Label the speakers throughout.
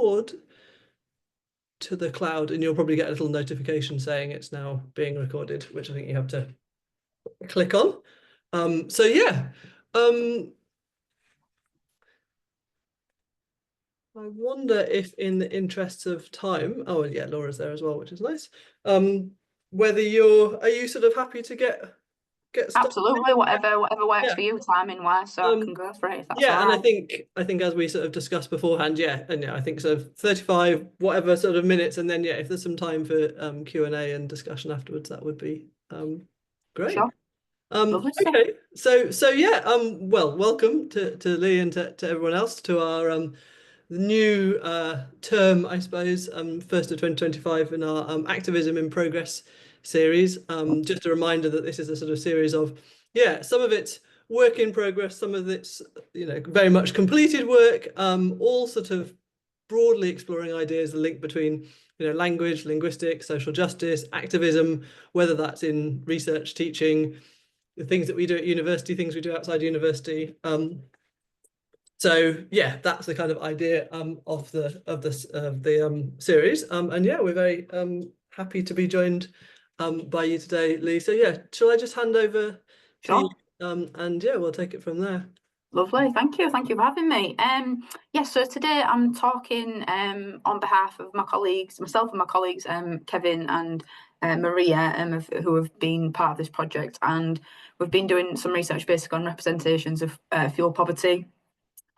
Speaker 1: record to the cloud, and you'll probably get a little notification saying it's now being recorded, which I think you have to click on. So yeah, I wonder if, in the interests of time, oh yeah, Laura's there as well, which is nice. Whether are you sort of happy to get started?
Speaker 2: Absolutely, whatever works for you, timing wise, so I can go for it if that's
Speaker 1: yeah,
Speaker 2: all right.
Speaker 1: and I think as we sort of discussed beforehand, I think sort of 35 whatever sort of minutes, and then if there's some time for Q&A and discussion afterwards, that would be great.
Speaker 2: Sure.
Speaker 1: Okay, so yeah, well, welcome to Leigh and to everyone else to our new term, I suppose, 1st of 2025 in our Activism in Progress series. Just a reminder that this is a sort of series of, some of it's work in progress, some of it's, very much completed work, all sort of broadly exploring ideas, the link between, language, linguistics, social justice, activism, whether that's in research, teaching, the things that we do at university, things we do outside university. So yeah, that's the kind of idea of the series. And yeah, we're very happy to be joined by you today, Leigh. So yeah, shall I just hand over to you? And yeah, we'll take it from there.
Speaker 2: Lovely, thank you for having me. So today I'm talking on behalf of myself and my colleagues, Kevin and Maria, who have been part of this project, and we've been doing some research basically on representations of fuel poverty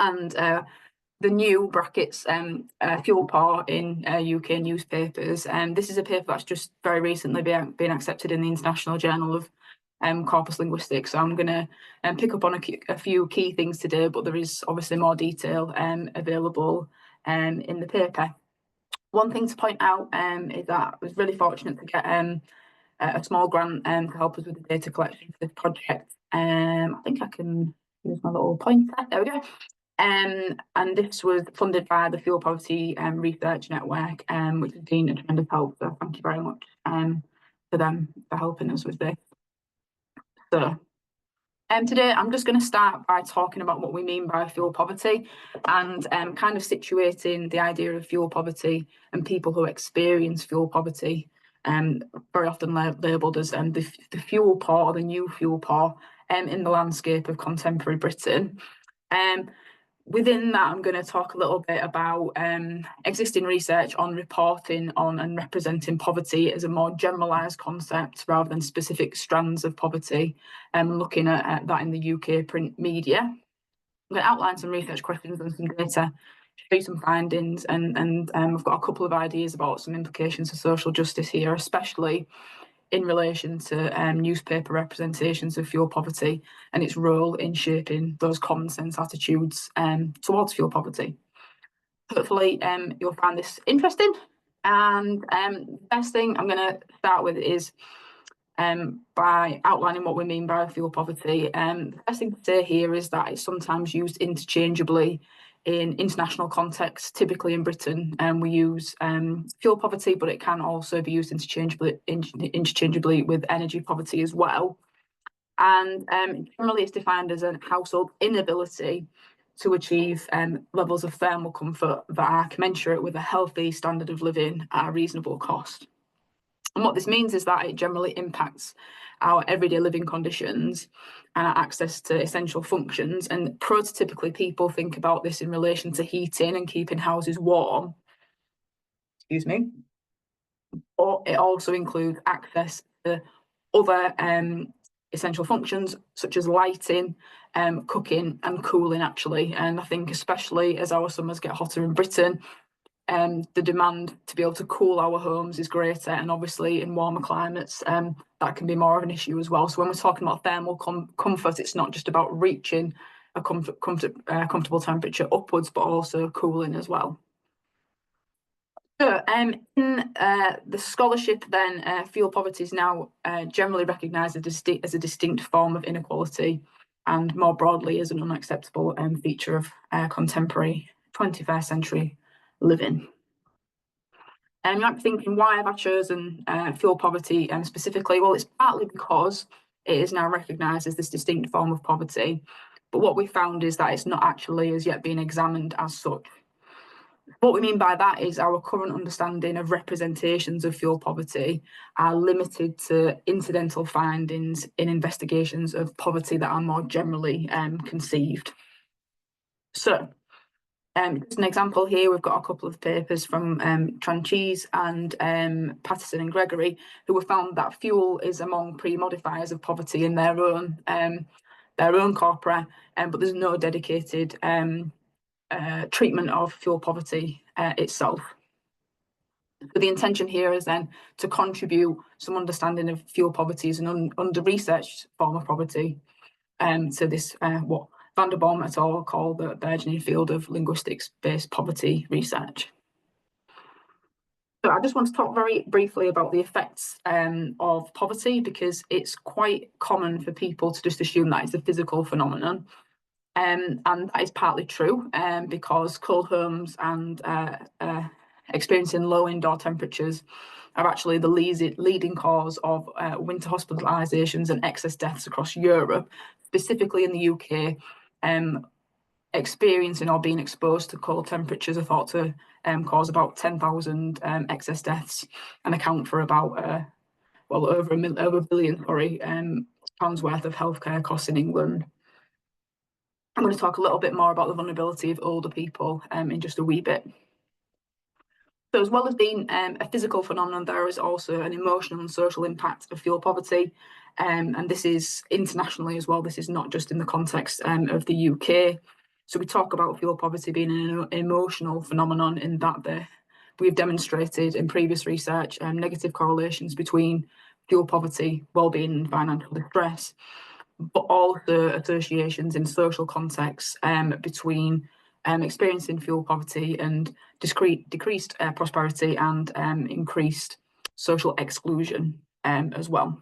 Speaker 2: and the new brackets FuelPover in UK newspapers. This is a paper that's just very recently been accepted in the International Journal of Corpus Linguistics. So I'm going to pick up on a few key things today, but there is obviously more detail available in the paper. One thing to point out is that I was really fortunate to get a small grant to help us with the data collection for this project. I think I can use my little pointer. There we go. And this was funded by the Fuel Poverty Research Network, which has been a tremendous help. So thank you very much to them for helping us with this. So today I'm just going to start by talking about what we mean by fuel poverty and kind of situating the idea of fuel poverty and people who experience fuel poverty, very often labelled as the fuel poor or the new fuel poor in the landscape of contemporary Britain. Within that, I'm going to talk a little bit about existing research on reporting on and representing poverty as a more generalised concept rather than specific strands of poverty, and looking at that in the UK print media. I'm going to outline some research questions and some data, show you some findings, and I've got a couple of ideas about some implications for social justice here, especially in relation to newspaper representations of fuel poverty and its role in shaping those common sense attitudes towards fuel poverty. Hopefully you'll find this interesting. And the best thing I'm going to start with is by outlining what we mean by fuel poverty. The best thing to say here is that it's sometimes used interchangeably in international contexts. Typically in Britain, we use fuel poverty, but it can also be used interchangeably with energy poverty as well. And generally it's defined as a household inability to achieve levels of thermal comfort that are commensurate with a healthy standard of living at a reasonable cost. And what this means is that it generally impacts our everyday living conditions and our access to essential functions. And prototypically, people think about this in relation to heating and keeping houses warm. Excuse me. But it also includes access to other essential functions such as lighting, cooking and cooling, actually. And I think especially as our summers get hotter in Britain, the demand to be able to cool our homes is greater, and obviously in warmer climates that can be more of an issue as well. So when we're talking about thermal comfort, it's not just about reaching a comfortable temperature upwards, but also cooling as well. So in the scholarship then, fuel poverty is now generally recognised as a distinct form of inequality, and more broadly as an unacceptable feature of contemporary 21st century living. And you might be thinking, why have I chosen fuel poverty specifically? Well, it's partly because it is now recognised as this distinct form of poverty. But what we found is that it's not actually as yet been examined as such. What we mean by that is our current understanding of representations of fuel poverty are limited to incidental findings in investigations of poverty that are more generally conceived. So, just an example here, we've got a couple of papers from Tranchese and Patterson and Gregory, who have found that fuel is among pre-modifiers of poverty in their own corpora, but there's no dedicated treatment of fuel poverty itself. So the intention here is then to contribute some understanding of fuel poverty as an under-researched form of poverty to this what Van der Boom et al. Call the burgeoning field of linguistics-based poverty research. So I just want to talk very briefly about the effects of poverty, because it's quite common for people to just assume that it's a physical phenomenon. And that is partly true because cold homes and experiencing low indoor temperatures are actually the leading cause of winter hospitalisations and excess deaths across Europe, specifically in the UK. Experiencing or being exposed to cold temperatures are thought to cause about 10,000 excess deaths and account for about over a billion pounds worth of healthcare costs in England. I'm going to talk a little bit more about the vulnerability of older people in just a wee bit. So as well as being a physical phenomenon, there is also an emotional and social impact of fuel poverty. And this is internationally as well. This is not just in the context of the UK. So we talk about fuel poverty being an emotional phenomenon in that we've demonstrated in previous research negative correlations between fuel poverty, well-being and financial distress, but also associations in social contexts between experiencing fuel poverty and decreased prosperity and increased social exclusion as well.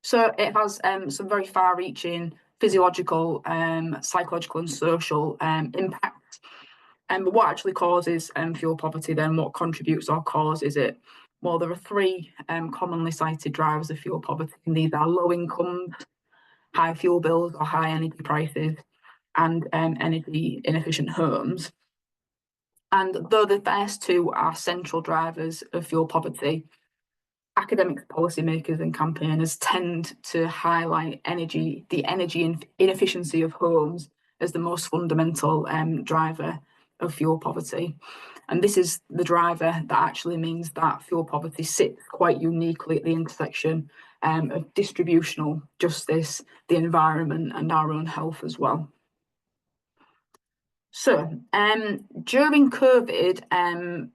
Speaker 2: So it has some very far-reaching physiological, psychological and social impacts. But what actually causes fuel poverty then? What contributes or causes it? Well, there are three commonly cited drivers of fuel poverty, and these are low incomes, high fuel bills or high energy prices, and energy inefficient homes. And though the first two are central drivers of fuel poverty, academics, policymakers and campaigners tend to highlight the energy inefficiency of homes as the most fundamental driver of fuel poverty. And this is the driver that actually means that fuel poverty sits quite uniquely at the intersection of distributional justice, the environment and our own health as well. So during COVID,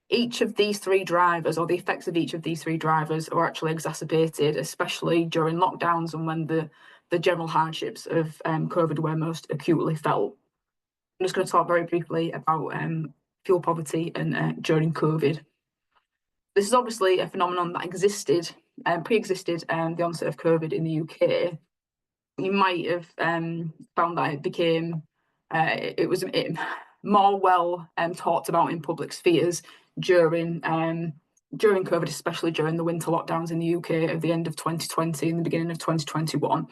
Speaker 2: each of these three drivers, or the effects of each of these three drivers, are actually exacerbated, especially during lockdowns and when the general hardships of COVID were most acutely felt. I'm just going to talk very briefly about fuel poverty and during COVID. This is obviously a phenomenon that existed, pre-existed the onset of COVID in the UK. You might have found that it became, it was more well talked about in public spheres during COVID, especially during the winter lockdowns in the UK at the end of 2020 and the beginning of 2021.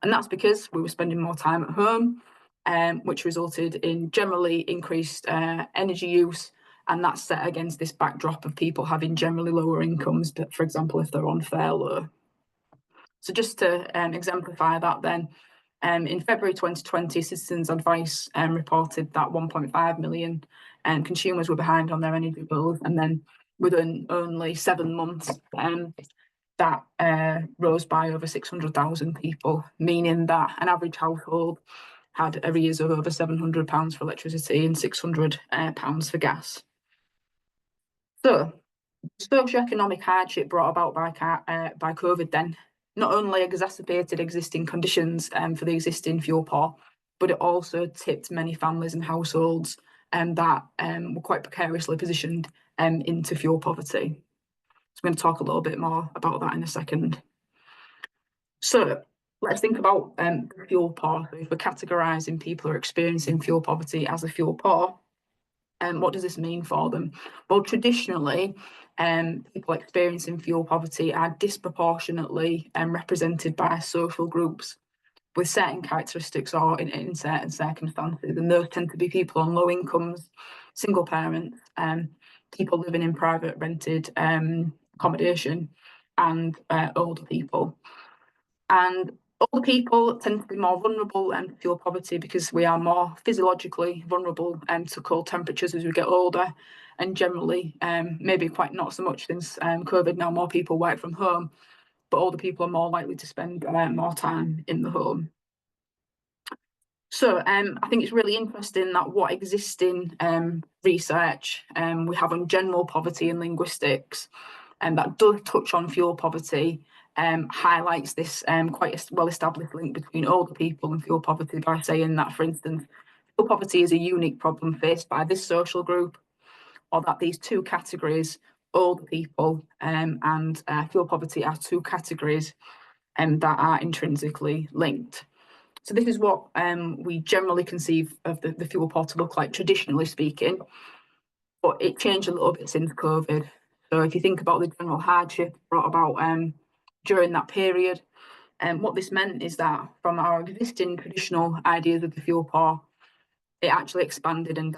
Speaker 2: And that's because we were spending more time at home, which resulted in generally increased energy use. And that's set against this backdrop of people having generally lower incomes, but for example, if they're on furlough. So just to exemplify that then, in February 2020, Citizens Advice reported that 1.5 million consumers were behind on their energy bills, and then within only 7 months, that rose by over 600,000 people, meaning that an average household had arrears of over £700 for electricity and £600 for gas. So, socio-economic hardship brought about by COVID then not only exacerbated existing conditions for the existing fuel poor, but it also tipped many families and households that were quite precariously positioned into fuel poverty. So I'm going to talk a little bit more about that in a second. So let's think about fuel poor. So if we're categorising people who are experiencing fuel poverty as a fuel poor, what does this mean for them? Well, traditionally, people experiencing fuel poverty are disproportionately represented by social groups with certain characteristics or in certain circumstances, and those tend to be people on low incomes, single parents, people living in private rented accommodation, and older people. And older people tend to be more vulnerable to fuel poverty because we are more physiologically vulnerable to cold temperatures as we get older, and generally, maybe quite not so much since COVID, now more people work from home, but older people are more likely to spend more time in the home. So I think it's really interesting that what existing research we have on general poverty and linguistics, and that does touch on fuel poverty, highlights this quite a well-established link between older people and fuel poverty by saying that, for instance, fuel poverty is a unique problem faced by this social group, or that these two categories, older people and fuel poverty, are two categories that are intrinsically linked. So this is what we generally conceive of the fuel pot to look like, traditionally speaking, but it changed a little bit since COVID. So if you think about the general hardship brought about during that period, what this meant is that from our existing traditional ideas of the fuel pot, it actually expanded and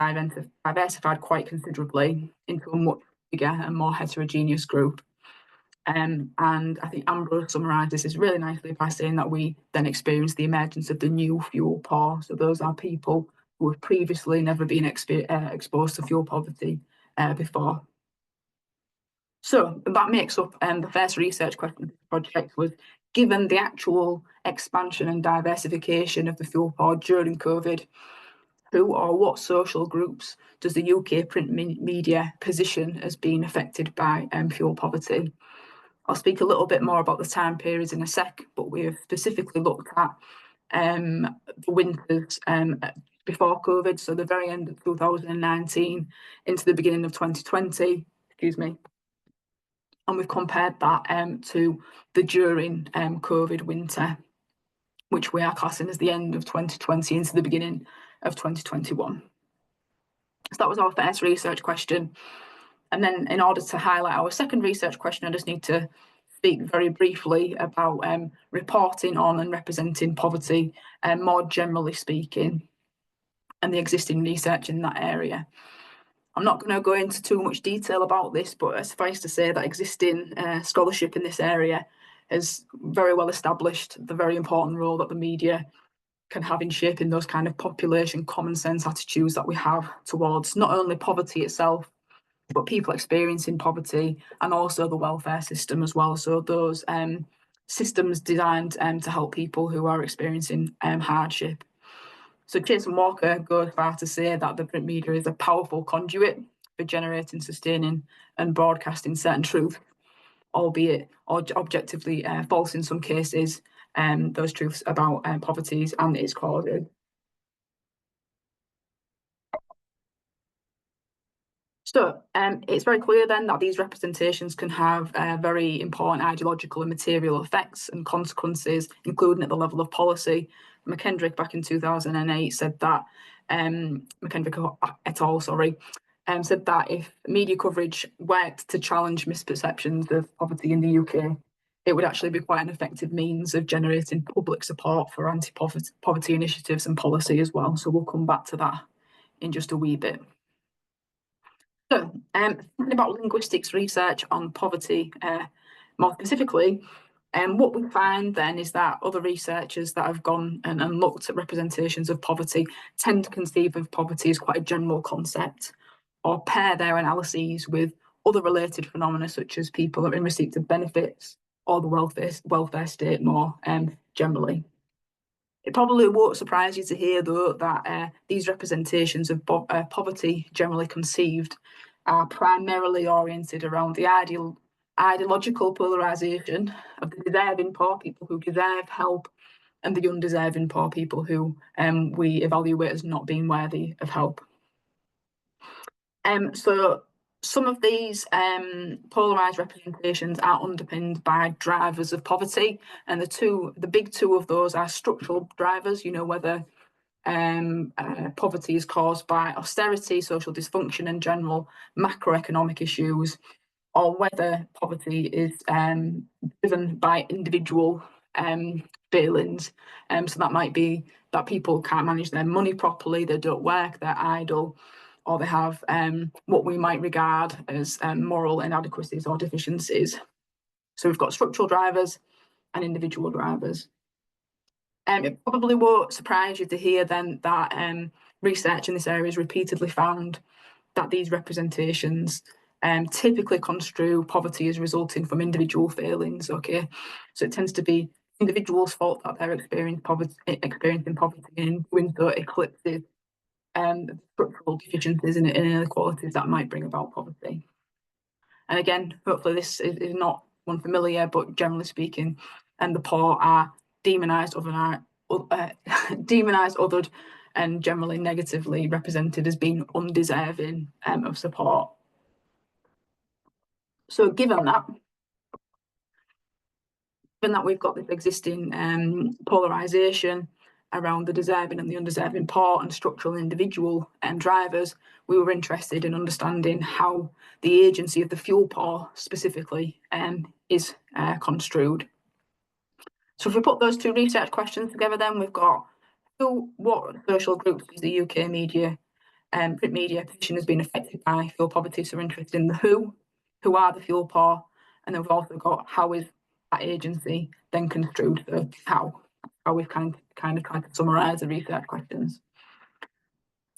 Speaker 2: diversified quite considerably into a much bigger and more heterogeneous group. And I think Ambrose summarised this really nicely by saying that we then experienced the emergence of the new fuel poor. So those are people who have previously never been exposed to fuel poverty before. So that makes up the first research question of the project was, given the actual expansion and diversification of the fuel poor during COVID, who or what social groups does the UK print media position as being affected by fuel poverty? I'll speak a little bit more about the time periods in a sec, but we've specifically looked at the winters before COVID, so the very end of 2019 into the beginning of 2020, and we've compared that to the during COVID winter, which we are classing as the end of 2020 into the beginning of 2021. So that was our first research question. And then in order to highlight our second research question, I just need to speak very briefly about reporting on and representing poverty, more generally speaking, and the existing research in that area. I'm not going to go into too much detail about this, but suffice to say that existing scholarship in this area has very well established the very important role that the media can have in shaping those kind of population common sense attitudes that we have towards not only poverty itself, but people experiencing poverty and also the welfare system as well. So those systems designed to help people who are experiencing hardship. So Jason Walker goes far to say that the print media is a powerful conduit for generating, sustaining and broadcasting certain truth, albeit objectively false in some cases, those truths about poverty and its causes. So it's very clear then that these representations can have very important ideological and material effects and consequences, including at the level of policy. McKendrick back in 2008 said that, McKendrick et al., said that if media coverage worked to challenge misperceptions of poverty in the UK, it would actually be quite an effective means of generating public support for anti-poverty initiatives and policy as well. So we'll come back to that in just a wee bit. So, thinking about linguistics research on poverty more specifically, what we find then is that other researchers that have gone and looked at representations of poverty tend to conceive of poverty as quite a general concept, or pair their analyses with other related phenomena such as people in receipt of benefits or the welfare state more generally. It probably won't surprise you to hear, though, that these representations of poverty generally conceived are primarily oriented around the ideological polarisation of the deserving poor people who deserve help and the undeserving poor people who we evaluate as not being worthy of help. So some of these polarised representations are underpinned by drivers of poverty, and the big two of those are structural drivers, whether poverty is caused by austerity, social dysfunction and general macroeconomic issues, or whether poverty is driven by individual failings. So that might be that people can't manage their money properly, they don't work, they're idle, or they have what we might regard as moral inadequacies or deficiencies. So we've got structural drivers and individual drivers. It probably won't surprise you to hear then that research in this area has repeatedly found that these representations typically construe poverty as resulting from individual failings, okay? So it tends to be individuals' fault that they're experiencing poverty and doing so eclipses structural deficiencies and inequalities that might bring about poverty. And again, hopefully this is not unfamiliar, but generally speaking, the poor are demonised, othered, and generally negatively represented as being undeserving of support. So given that we've got this existing polarisation around the deserving and the undeserving poor and structural and individual drivers, we were interested in understanding how the agency of the fuel poor specifically is construed. So if we put those two research questions together, then we've got what social groups is the UK media, print media position has been affected by fuel poverty. So we're interested in the who are the fuel poor, and then we've also got how is that agency then construed. So how we've kind of tried to summarise the research questions.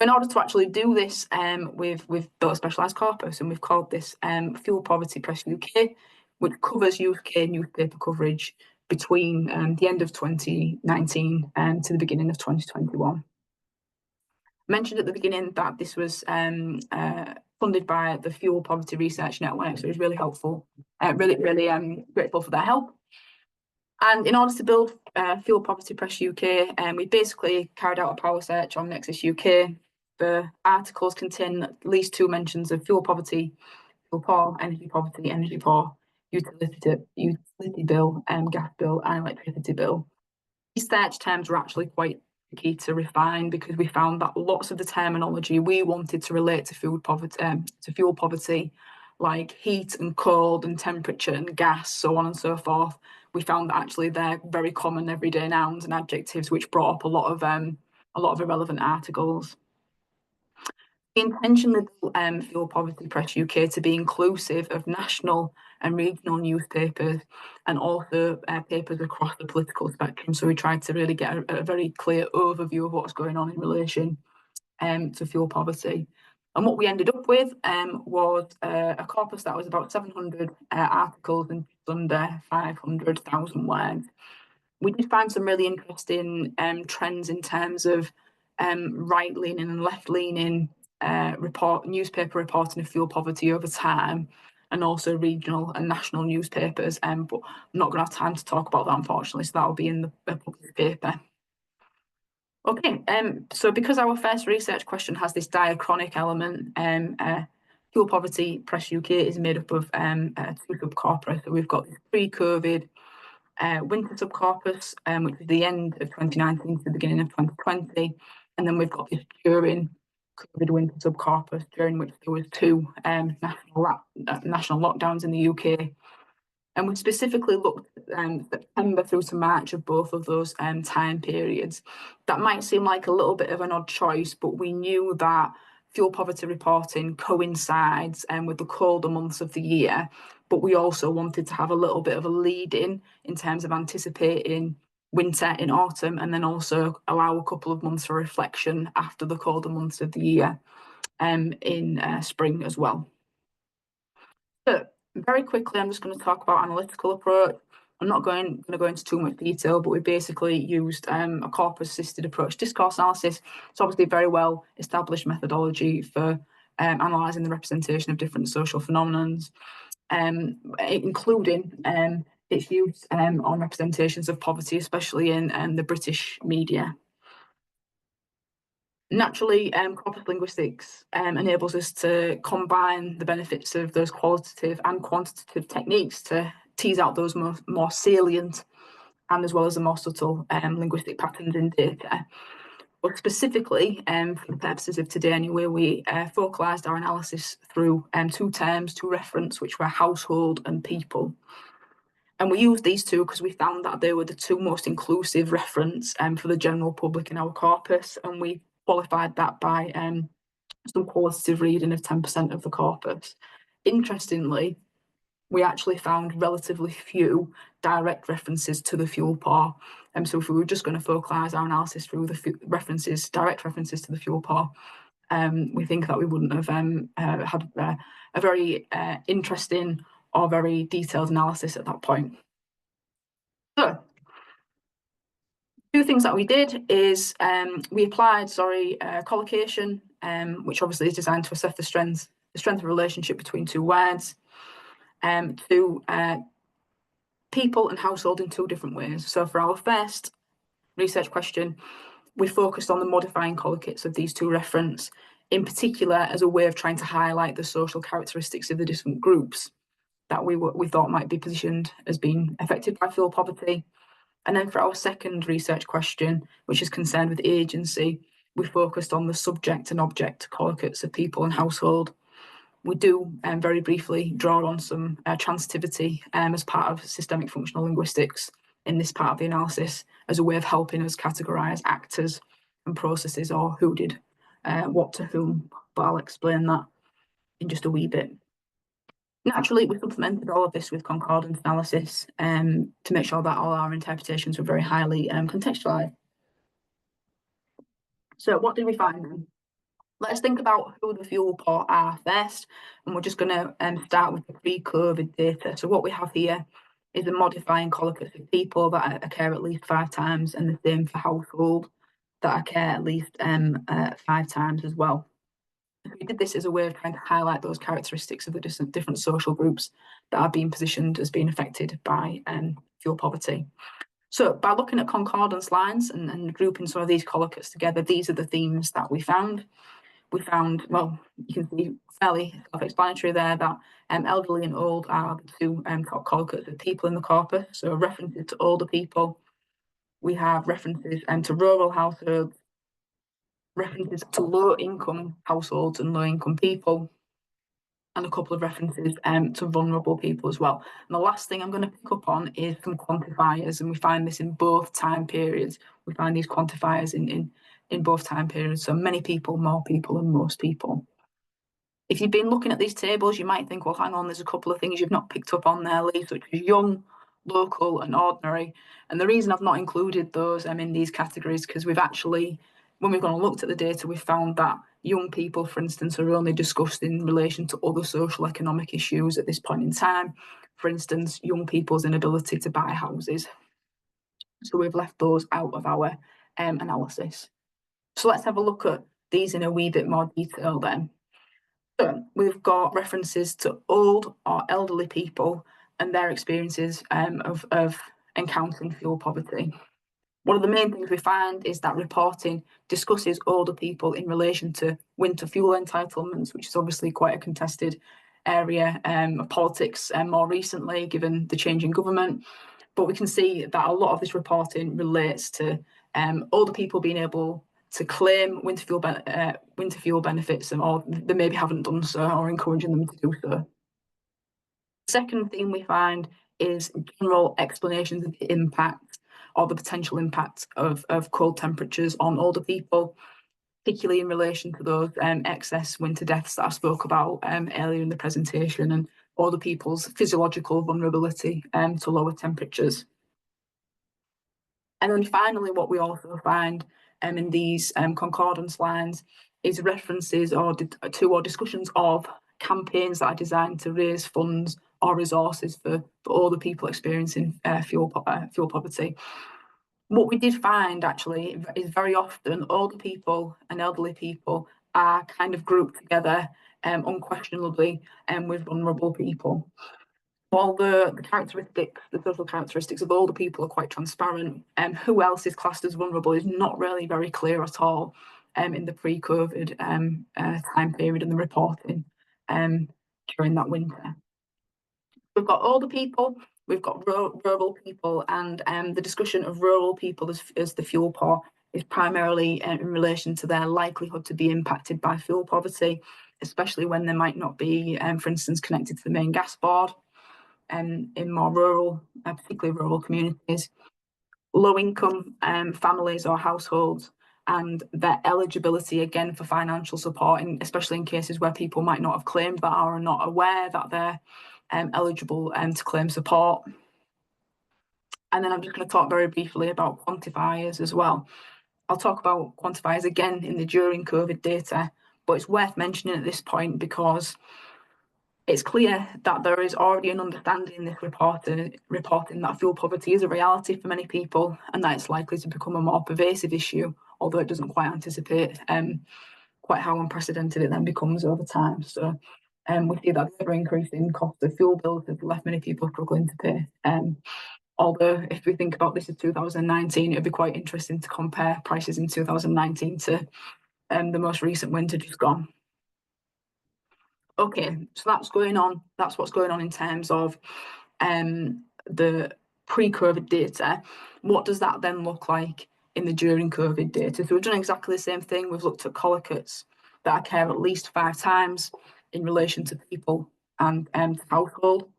Speaker 2: In order to actually do this, we've built a specialised corpus, and we've called this FuelPovertyPressUK, which covers UK newspaper coverage between the end of 2019 and to the beginning of 2021. I mentioned at the beginning that this was funded by the Fuel Poverty Research Network, so it was really helpful, really grateful for their help. And in order to build Fuel Poverty Press UK, we basically carried out a power search on Nexus UK. The articles contain at least 2 mentions of fuel poverty, fuel poor, energy poverty, energy poor, utility bill, gas bill, and electricity bill. These search terms were actually quite key to refine because we found that lots of the terminology we wanted to relate to fuel poverty, like heat and cold and temperature and gas, so on and so forth, we found that actually they're very common everyday nouns and adjectives, which brought up a lot of irrelevant articles. We intentionally built Fuel Poverty Press UK to be inclusive of national and regional newspapers and also papers across the political spectrum. So we tried to really get a very clear overview of what's going on in relation to fuel poverty. And what we ended up with was a corpus that was about 700 articles and just under 500,000 words. We did find some really interesting trends in terms of right-leaning and left-leaning newspaper reporting of fuel poverty over time, and also regional and national newspapers, but I'm not going to have time to talk about that, unfortunately, so that will be in the published paper. Okay, so because our first research question has this diachronic element, Fuel Poverty Press UK is made up of 2 subcorpora. So we've got this pre-COVID winter subcorpus, which is the end of 2019 to the beginning of 2020, and then we've got this during COVID winter subcorpus, during which there was 2 national lockdowns in the UK. And we specifically looked at September through to March of both of those time periods. That might seem like a little bit of an odd choice, but we knew that fuel poverty reporting coincides with the colder months of the year, but we also wanted to have a little bit of a lead in terms of anticipating winter in autumn, and then also allow a couple of months for reflection after the colder months of the year in spring as well. So very quickly, I'm just going to talk about analytical approach. I'm not going to go into too much detail, but we basically used a corpus-assisted approach, discourse analysis. It's obviously a very well established methodology for analysing the representation of different social phenomena, including its use on representations of poverty, especially in the British media. Naturally, corpus linguistics enables us to combine the benefits of those qualitative and quantitative techniques to tease out those more salient and as well as the more subtle linguistic patterns in data. But specifically, for the purposes of today anyway, we focalised our analysis through 2 terms to reference, which were household and people. And we used these 2 because we found that they were the 2 most inclusive reference for the general public in our corpus, and we qualified that by some qualitative reading of 10% of the corpus. Interestingly, we actually found relatively few direct references to the FuelPover. So if we were just going to focalise our analysis through the direct references to the FuelPover, we think that we wouldn't have had a very interesting or very detailed analysis at that point. So, two things that we did is we applied, collocation, which obviously is designed to assess the strength of relationship between two words, to people and household in two different ways. So for our first research question, we focused on the modifying collocates of these two reference, in particular as a way of trying to highlight the social characteristics of the different groups that we thought might be positioned as being affected by fuel poverty. And then for our second research question, which is concerned with agency, we focused on the subject and object collocates of people and household. We do very briefly draw on some transitivity as part of systemic functional linguistics in this part of the analysis as a way of helping us categorise actors and processes, or who did what to whom, but I'll explain that in just a wee bit. Naturally, we supplemented all of this with concordance analysis to make sure that all our interpretations were very highly contextualised. So what did we find then? Let's think about who the FuelPover are first, and we're just going to start with the pre-COVID data. So what we have here is a modifying collocates of people that occur at least 5 times, and the same for household that occur at least 5 times as well. We did this as a way of trying to highlight those characteristics of the different social groups that are being positioned as being affected by fuel poverty. So by looking at concordance lines and grouping some of these collocates together, these are the themes that we found. We found, well, you can see fairly self-explanatory there that elderly and old are the two top collocates of people in the corpus. So references to older people. We have references to rural households, references to low-income households and low-income people, and a couple of references to vulnerable people as well. And the last thing I'm going to pick up on is some quantifiers, and we find this in both time periods. We find these quantifiers in both time periods, so many people, more people, and most people. If you've been looking at these tables, you might think, well, hang on, there's a couple of things you've not picked up on there, Leigh, such as young, local, and ordinary. And the reason I've not included those in these categories, because we've actually, when we've gone and looked at the data, we've found that young people, for instance, are only discussed in relation to other social economic issues at this point in time. For instance, young people's inability to buy houses. So we've left those out of our analysis. So let's have a look at these in a wee bit more detail then. So we've got references to old or elderly people and their experiences of encountering fuel poverty. One of the main things we find is that reporting discusses older people in relation to winter fuel entitlements, which is obviously quite a contested area of politics more recently, given the change in government. But we can see that a lot of this reporting relates to older people being able to claim winter fuel benefits, or they maybe haven't done so, or encouraging them to do so. The second theme we find is general explanations of the impact or the potential impact of cold temperatures on older people, particularly in relation to those excess winter deaths that I spoke about earlier in the presentation, and older people's physiological vulnerability to lower temperatures. And then finally, what we also find in these concordance lines is references to or discussions of campaigns that are designed to raise funds or resources for older people experiencing fuel poverty. What we did find actually is very often older people and elderly people are kind of grouped together unquestionably with vulnerable people. While the social characteristics of older people are quite transparent, who else is classed as vulnerable is not really very clear at all in the pre-COVID time period and the reporting during that winter. We've got older people, we've got rural people, and the discussion of rural people as the fuel poor is primarily in relation to their likelihood to be impacted by fuel poverty, especially when they might not be, for instance, connected to the main gas board. In more rural, particularly rural communities. Low-income families or households and their eligibility again for financial support, especially in cases where people might not have claimed that or are not aware that they're eligible to claim support. And then I'm just going to talk very briefly about quantifiers as well. I'll talk about quantifiers again in the during COVID data, but it's worth mentioning at this point because it's clear that there is already an understanding in this reporting that fuel poverty is a reality for many people and that it's likely to become a more pervasive issue, although it doesn't quite anticipate quite how unprecedented it then becomes over time. So we see that the ever increasing cost of fuel bills has left many people struggling to pay. Although if we think about this in 2019, it'd be quite interesting to compare prices in 2019 to the most recent winter just gone. Okay, so that's going on. That's what's going on in terms of the pre-COVID data. What does that then look like in the during COVID data? So we've done exactly the same thing. We've looked at collocates that occur at least 5 times in relation to people and household.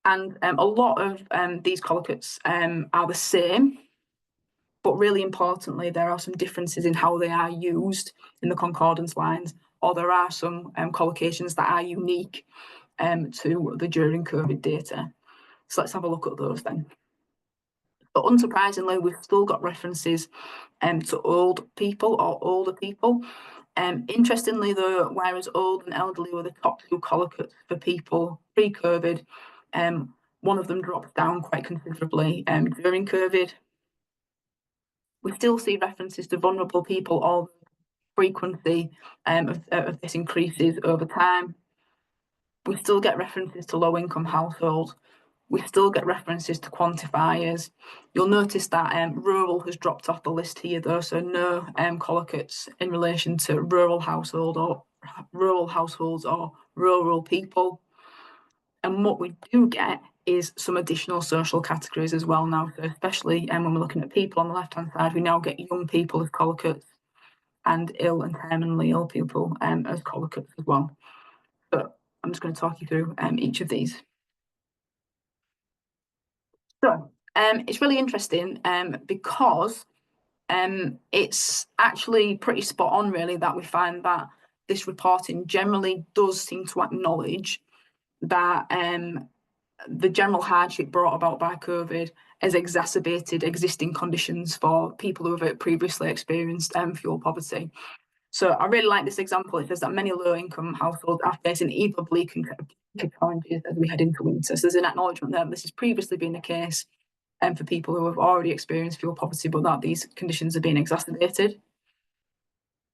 Speaker 2: And a lot of these collocates are the same, but really importantly, there are some differences in how they are used in the concordance lines, or there are some collocations that are unique to the during COVID data. So let's have a look at those then. But unsurprisingly, we've still got references to old people or older people. Interestingly, though, whereas old and elderly were the top 2 collocates for people pre-COVID, one of them dropped down quite considerably during COVID. We still see references to vulnerable people, or frequency of this increases over time. We still get references to low-income households. We still get references to quantifiers. You'll notice that rural has dropped off the list here, though, so no collocates in relation to rural households or rural people. And what we do get is some additional social categories as well now, so especially when we're looking at people on the left-hand side, we now get young people as collocates and ill and terminally ill people as collocates as well. But I'm just going to talk you through each of these. So it's really interesting because it's actually pretty spot on, really, that we find that this reporting generally does seem to acknowledge that the general hardship brought about by COVID has exacerbated existing conditions for people who have previously experienced fuel poverty. So I really like this example. It says that many low-income households are facing even bleaker challenges as we head into winter. So there's an acknowledgement there that this has previously been the case for people who have already experienced fuel poverty, but that these conditions are being exacerbated.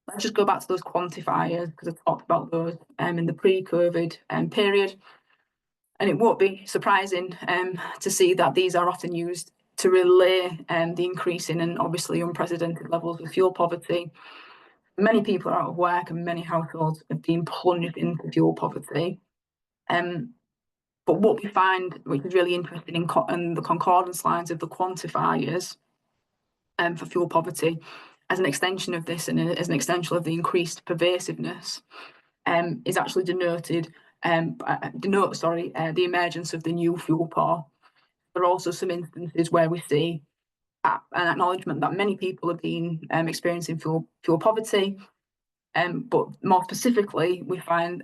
Speaker 2: Let's just go back to those quantifiers, because I talked about those in the pre-COVID period. And it won't be surprising to see that these are often used to relay the increasing and obviously unprecedented levels of fuel poverty. Many people are out of work and many households have been plunged into fuel poverty. But what we find, which is really interesting in the concordance lines of the quantifiers for fuel poverty, as an extension of this and as an extension of the increased pervasiveness, is actually denotes the emergence of the new fuel poor. There are also some instances where we see an acknowledgement that many people have been experiencing fuel poverty, but more specifically, we find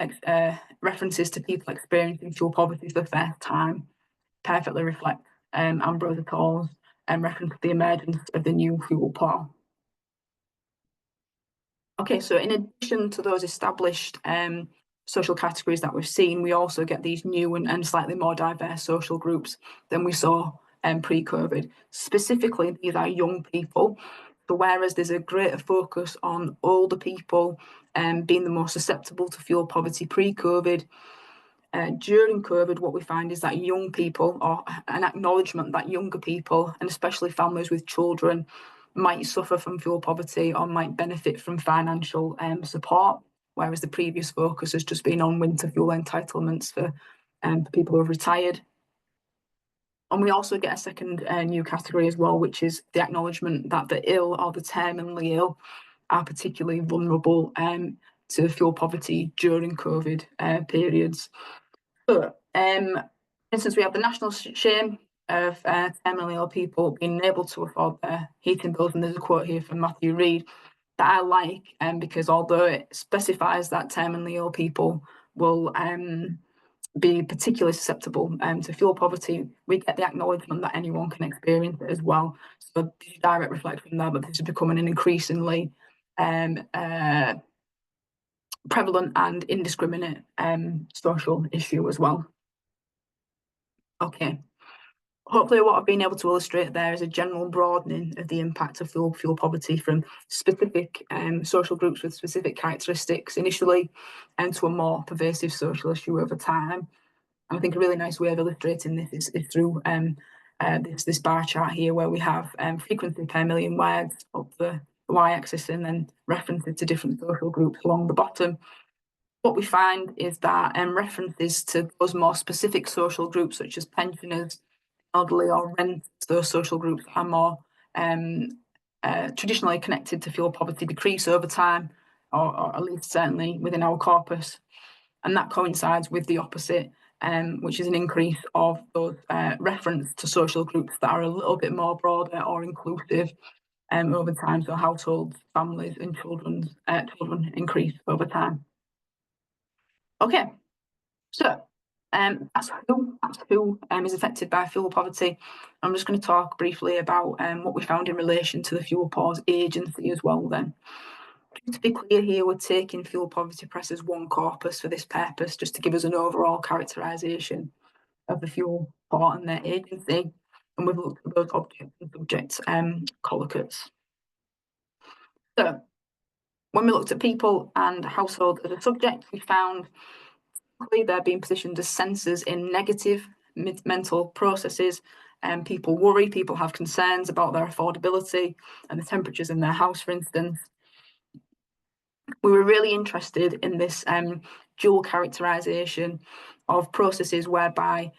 Speaker 2: references to people experiencing fuel poverty for the first time perfectly reflect Ambrose et al.'s reference to the emergence of the new fuel poor. Okay, so in addition to those established social categories that we've seen, we also get these new and slightly more diverse social groups than we saw pre-COVID. Specifically, these are young people. So whereas there's a greater focus on older people being the most susceptible to fuel poverty pre-COVID, during COVID, what we find is that young people, or an acknowledgement that younger people, and especially families with children, might suffer from fuel poverty or might benefit from financial support, whereas the previous focus has just been on winter fuel entitlements for people who have retired. And we also get a second new category as well, which is the acknowledgement that the ill or the terminally ill are particularly vulnerable to fuel poverty during COVID periods. So, for instance, we have the national shame of terminally ill people being able to afford their heating bills, and there's a quote here from Matthew Reid that I like, because although it specifies that terminally ill people will be particularly susceptible to fuel poverty, we get the acknowledgement that anyone can experience it as well. So the direct reflection there, but this is becoming an increasingly prevalent and indiscriminate social issue as well. Okay. Hopefully what I've been able to illustrate there is a general broadening of the impact of fuel poverty from specific social groups with specific characteristics initially, and to a more pervasive social issue over time. And I think a really nice way of illustrating this is through this bar chart here, where we have frequency per million words up the y-axis and then references to different social groups along the bottom. What we find is that references to those more specific social groups, such as pensioners, elderly, or renters, those social groups are more traditionally connected to fuel poverty, decrease over time, or at least certainly within our corpus. And that coincides with the opposite, which is an increase of those reference to social groups that are a little bit more broader or inclusive over time. So households, families, and children increase over time. Okay, so that's who is affected by fuel poverty. I'm just going to talk briefly about what we found in relation to the Fuel Pause agency as well then. To be clear here, we're taking Fuel Poverty Press as one corpus for this purpose, just to give us an overall characterisation of the fuel port and their agency. And we've looked at those objects and subjects collocates. So when we looked at people and household as a subject, we found they're being positioned as sensors in negative mental processes. People worry, people have concerns about their affordability and the temperatures in their house, for instance. We were really interested in this dual characterisation of processes whereby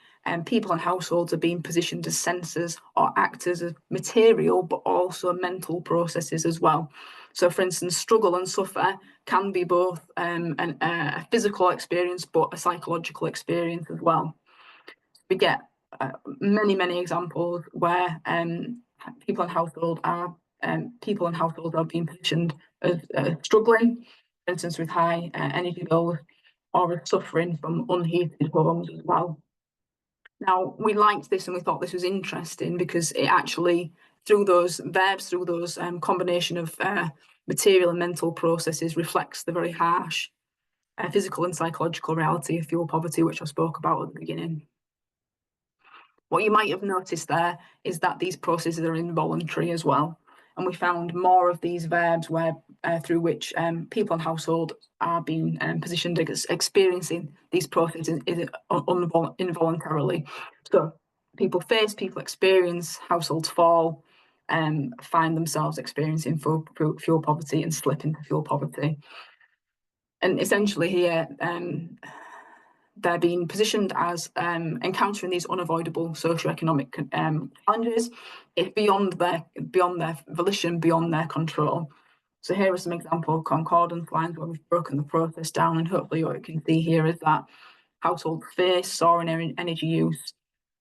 Speaker 2: people and households are being positioned as sensors or actors of material, but also mental processes as well. So, for instance, struggle and suffer can be both a physical experience, but a psychological experience as well. We get many examples where people and households are being positioned as struggling, for instance, with high energy bills, or as suffering from unheated homes as well. Now, we liked this and we thought this was interesting because it actually, through those verbs, through those combination of material and mental processes, reflects the very harsh physical and psychological reality of fuel poverty, which I spoke about at the beginning. What you might have noticed there is that these processes are involuntary as well. And we found more of these verbs where through which people and household are being positioned as experiencing these processes involuntarily. So people face, people experience, households fall, find themselves experiencing fuel poverty and slip into fuel poverty. And essentially here, they're being positioned as encountering these unavoidable socio-economic challenges. It's beyond their volition, beyond their control. So here are some example concordance lines where we've broken the process down, and hopefully what you can see here is that households face soaring energy use,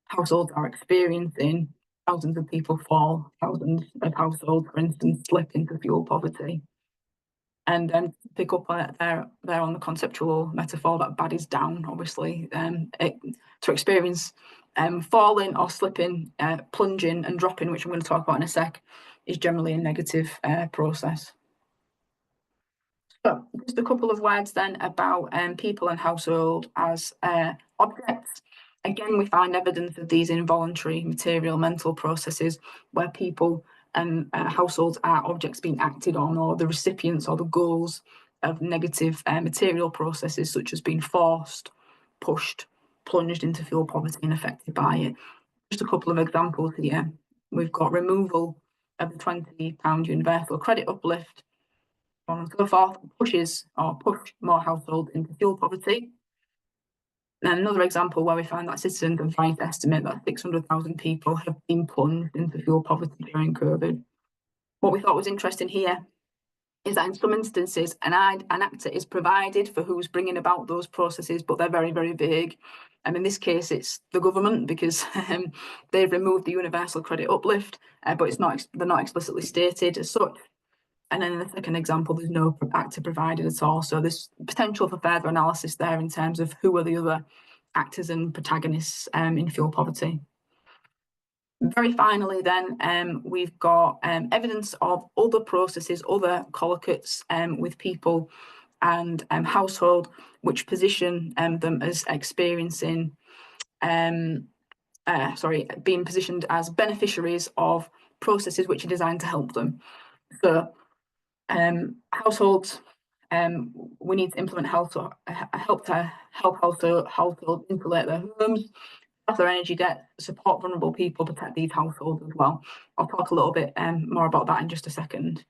Speaker 2: households are experiencing, thousands of people fall, thousands of households, for instance, slip into fuel poverty. And then pick up there on the conceptual metaphor that bad is down, obviously. To experience falling or slipping, plunging and dropping, which I'm going to talk about in a sec, is generally a negative process. So just a couple of words then about people and household as objects. Again, we find evidence of these involuntary material mental processes where people and households are objects being acted on, or the recipients or the goals of negative material processes, such as being forced, pushed, plunged into fuel poverty and affected by it. Just a couple of examples here. We've got removal of the £20 universal credit uplift, and so forth, push more households into fuel poverty. And another example where we find that Citizens Advice estimate that 600,000 people have been plunged into fuel poverty during COVID. What we thought was interesting here is that in some instances an actor is provided for who's bringing about those processes, but they're very, very vague. In this case, it's the government, because they've removed the universal credit uplift, but they're not explicitly stated as such. And then in the second example, there's no actor provided at all. So there's potential for further analysis there in terms of who are the other actors and protagonists in fuel poverty. Very finally then, we've got evidence of other processes, other collocates with people and household, which position them as experiencing, being positioned as beneficiaries of processes which are designed to help them. So households, we need to implement help households insulate their homes, their energy debt, support vulnerable people, protect these households as well. I'll talk a little bit more about that in just a second.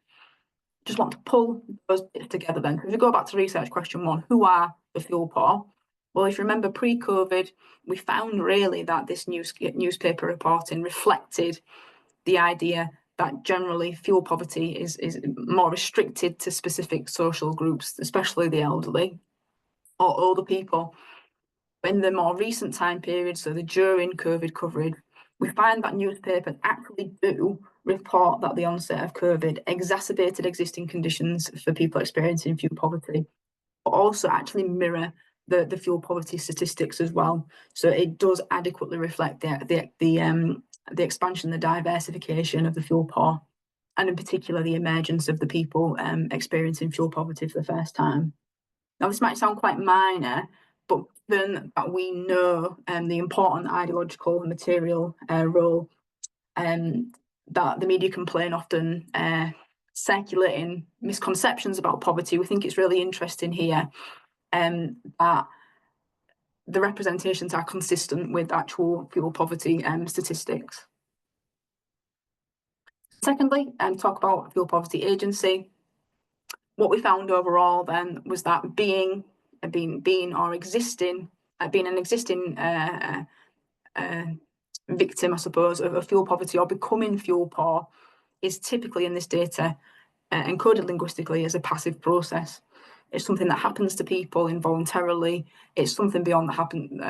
Speaker 2: Just want to pull those bits together then. If we go back to research question 1, who are the fuel poor? Well, if you remember pre-COVID, we found really that this newspaper reporting reflected the idea that generally fuel poverty is more restricted to specific social groups, especially the elderly or older people. In the more recent time period, so the during COVID coverage, we find that newspapers actually do report that the onset of COVID exacerbated existing conditions for people experiencing fuel poverty, but also actually mirror the fuel poverty statistics as well. So it does adequately reflect the expansion, the diversification of the fuel poor, and in particular the emergence of the people experiencing fuel poverty for the first time. Now, this might sound quite minor, but given that we know the important ideological and material role that the media can play in often circulating misconceptions about poverty, we think it's really interesting here that the representations are consistent with actual fuel poverty statistics. Secondly, talk about fuel poverty agency. What we found overall then was that being an existing victim, I suppose, of fuel poverty or becoming fuel poor is typically in this data encoded linguistically as a passive process. It's something that happens to people involuntarily. It's something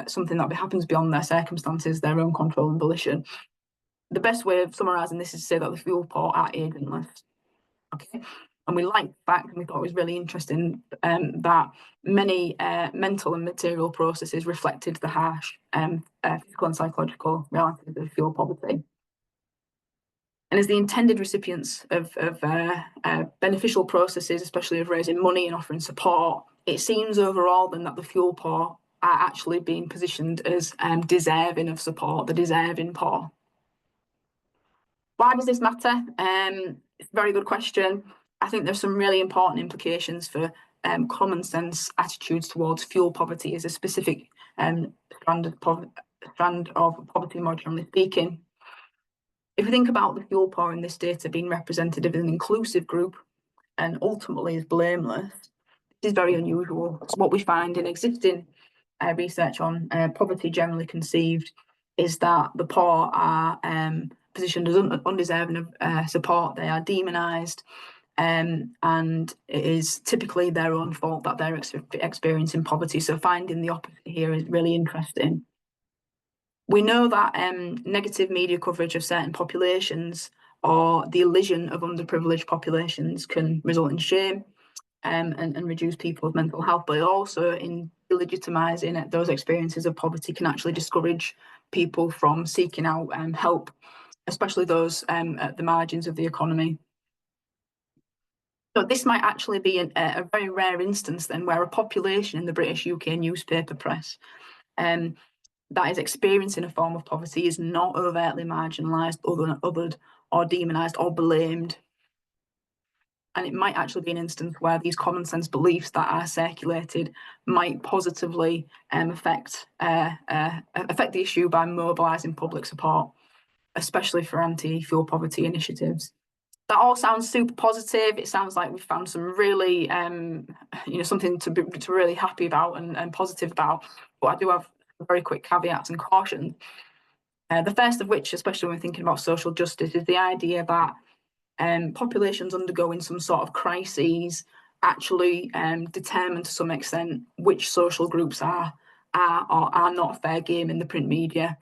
Speaker 2: something that happens beyond their circumstances, their own control and volition. The best way of summarising this is to say that the fuel poor are agentless. Okay, and we liked the fact, and we thought it was really interesting that many mental and material processes reflected the harsh physical and psychological realities of fuel poverty. And as the intended recipients of beneficial processes, especially of raising money and offering support, it seems overall then that the fuel poor are actually being positioned as deserving of support, the deserving poor. Why does this matter? It's a very good question. I think there's some really important implications for common sense attitudes towards fuel poverty as a specific strand of poverty, more generally speaking. If we think about the fuel poor in this data being represented as an inclusive group and ultimately as blameless, this is very unusual. So what we find in existing research on poverty generally conceived is that the poor are positioned as undeserving of support. They are demonised, and it is typically their own fault that they're experiencing poverty. So finding the opposite here is really interesting. We know that negative media coverage of certain populations or the elision of underprivileged populations can result in shame and reduce people's mental health, but also in delegitimising those experiences of poverty can actually discourage people from seeking out help, especially those at the margins of the economy. So this might actually be a very rare instance then where a population in the British UK newspaper press that is experiencing a form of poverty is not overtly marginalised, othered or demonised or blamed. And it might actually be an instance where these common sense beliefs that are circulated might positively affect the issue by mobilising public support, especially for anti-fuel poverty initiatives. That all sounds super positive. It sounds like we've found some really, something to really happy about and positive about. But I do have very quick caveats and cautions. The first of which, especially when we're thinking about social justice, is the idea that populations undergoing some sort of crises actually determine to some extent which social groups are or are not fair game in the print media.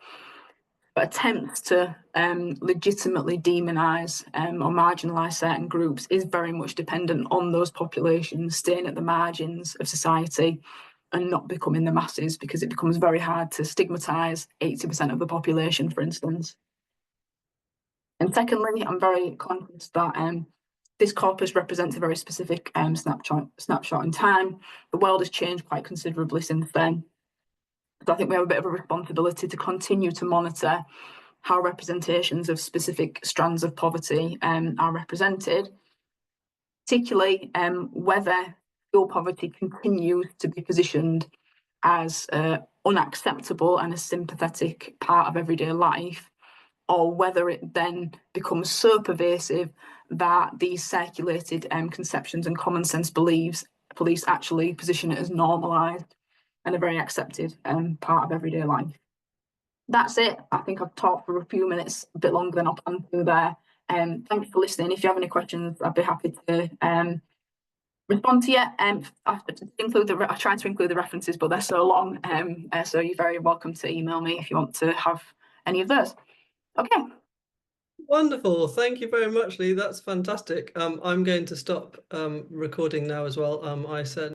Speaker 2: But attempts to legitimately demonise or marginalise certain groups is very much dependent on those populations staying at the margins of society and not becoming the masses, because it becomes very hard to stigmatise 80% of the population, for instance. And secondly, I'm very conscious that this corpus represents a very specific snapshot in time. The world has changed quite considerably since then. So I think we have a bit of a responsibility to continue to monitor how representations of specific strands of poverty are represented, particularly whether fuel poverty continues to be positioned as unacceptable and a sympathetic part of everyday life, or whether it then becomes so pervasive that these circulated conceptions and common sense beliefs actually position it as normalised and a very accepted part of everyday life. That's it. I think I've talked for a few minutes, a bit longer than I planned to there. Thanks for listening. If you have any questions, I'd be happy to respond to you. I tried to include the references, but they're so long. So you're very welcome to email me if you want to have any of those. Okay.
Speaker 1: Wonderful. Thank you very much, Leigh. That's fantastic. I'm going to stop recording now as well. I certainly